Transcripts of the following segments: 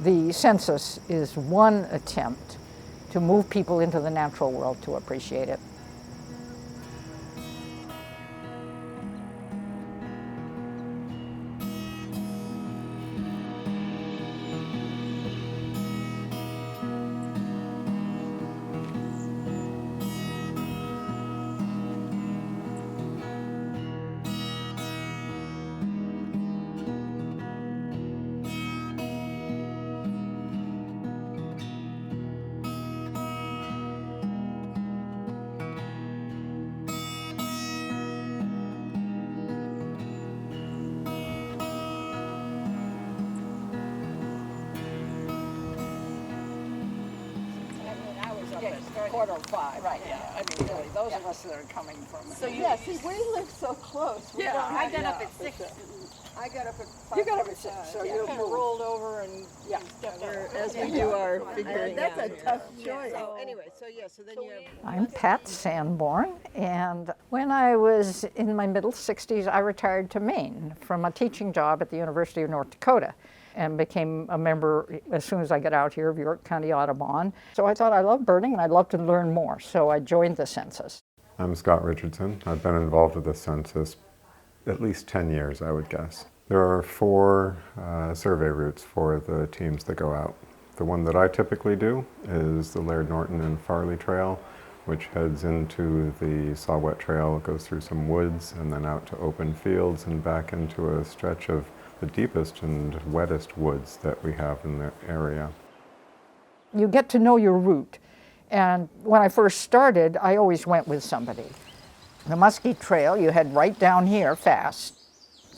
The census is one attempt to move people into the natural world to appreciate it. Quarter of 5. Right. Yeah. I mean, really, those of us that are coming from. So see, we live so close. I got up at 6. I got up at 5. You got up at 6, so you're kind of rolled over and As we do our figuring that's out. a tough choice. So anyway, so then you have... I'm Pat Sanborn, and when I was in my middle 60s, I retired to Maine from a teaching job at the University of North Dakota, and became a member as soon as I got out here of York County Audubon. So I thought I love birding and I'd love to learn more, so I joined the census. I'm Scott Richardson. I've been involved with the census at least 10 years, I would guess. There are 4 survey routes for the teams that go out. The one that I typically do is the Laird Norton and Farley Trail, which heads into the Saw Wet Trail, goes through some woods, and then out to open fields and back into a stretch of the deepest and wettest woods that we have in the area. You get to know your route, and when I first started, I always went with somebody. The Muskie Trail, you head right down here fast.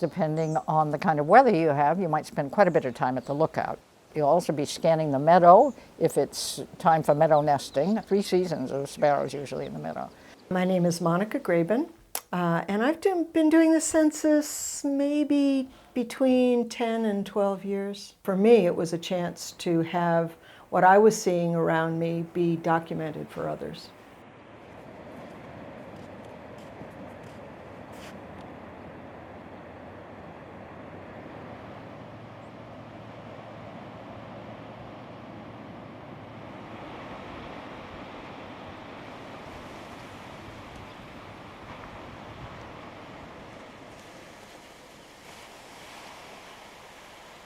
Depending on the kind of weather you have, you might spend quite a bit of time at the lookout. You'll also be scanning the meadow if it's time for meadow nesting. 3 seasons of sparrows usually in the meadow. My name is Monica Graben, and I've been doing the census maybe between 10 and 12 years. For me, it was a chance to have what I was seeing around me be documented for others.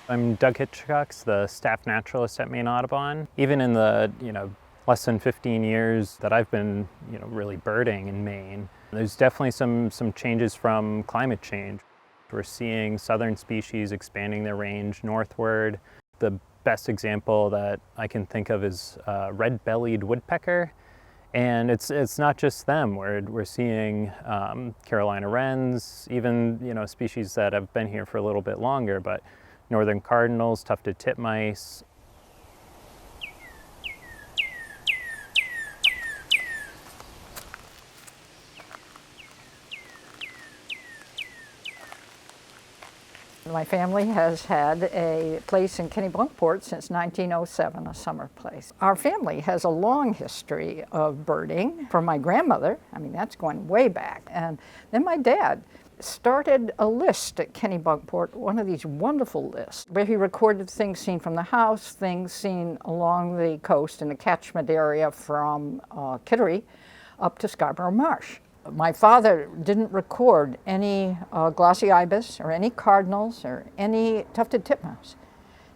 I'm Doug Hitchcox, the staff naturalist at Maine Audubon. Even in the less than 15 years that I've been really birding in Maine, there's definitely some changes from climate change. We're seeing southern species expanding their range northward. The best example that I can think of is red-bellied woodpecker. And it's not just them. We're seeing Carolina wrens, even species that have been here for a little bit longer, but northern cardinals, tufted titmice. My family has had a place in Kennebunkport since 1907, a summer place. Our family has a long history of birding from my grandmother. I mean, that's going way back. And then my dad started a list at Kennebunkport, one of these wonderful lists, where he recorded things seen from the house, things seen along the coast in the catchment area from Kittery up to Scarborough Marsh. My father didn't record any glossy ibis or any cardinals or any tufted titmouse.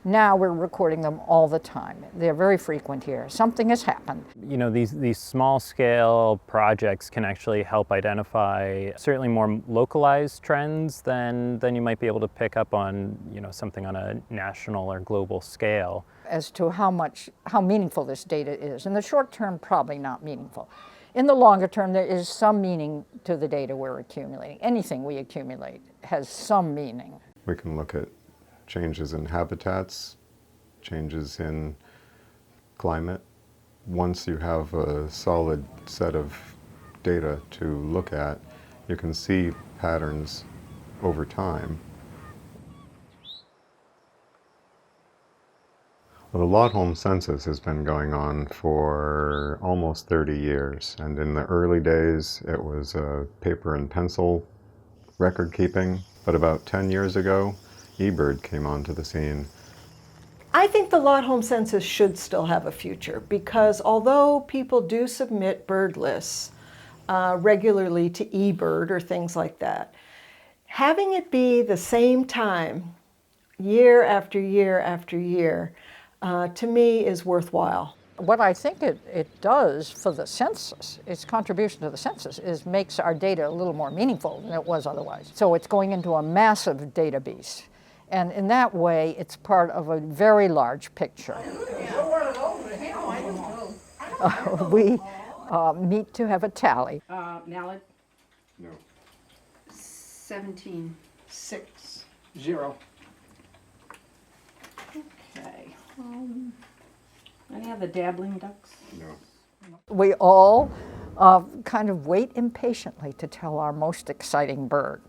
Now we're recording them all the time. They're very frequent here. Something has happened. These small-scale projects can actually help identify certainly more localized trends than you might be able to pick up on something on a national or global scale. As to how meaningful this data is. In the short term, probably not meaningful. In the longer term, there is some meaning to the data we're accumulating. Anything we accumulate has some meaning. We can look at changes in habitats, changes in climate. Once you have a solid set of data to look at, you can see patterns over time. Well, the Laudholm Census has been going on for almost 30 years, and in the early days it was paper and pencil record keeping, but about 10 years ago eBird came onto the scene. I think the Laudholm Census should still have a future because although people do submit bird lists regularly to eBird or things like that, having it be the same time year after year after year to me is worthwhile. What I think it does for the census, its contribution to the census, is makes our data a little more meaningful than it was otherwise. So it's going into a massive database. And in that way, it's part of a very large picture. We meet to have a tally. Mallard? No. 17. 6, 0. Okay. Any other dabbling ducks? No. We all kind of wait impatiently to tell our most exciting bird,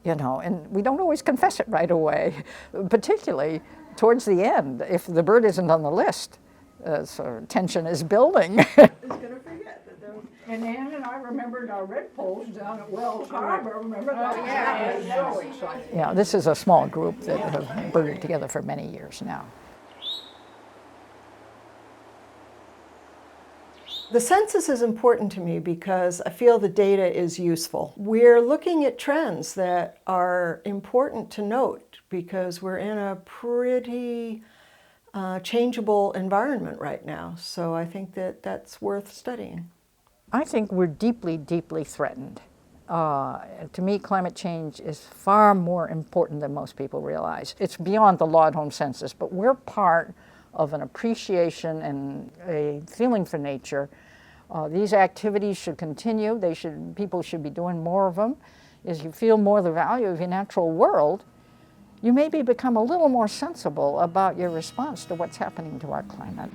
you know, and we don't always confess it right away, particularly towards the end. If the bird isn't on the list, so tension is building. And Ann and I remembered our redpolls down at Wells Harbor. Remember that? Oh, yeah. Was so exciting. Yeah, this is a small group that have birded together for many years now. The census is important to me because I feel the data is useful. We're looking at trends that are important to note because we're in a pretty changeable environment right now. So I think that that's worth studying. I think we're deeply, deeply threatened. To me, climate change is far more important than most people realize. It's beyond the Laudholm Census, but we're part of an appreciation and a feeling for nature. These activities should continue. People should be doing more of them. As you feel more the value of your natural world, you maybe become a little more sensible about your response to what's happening to our climate.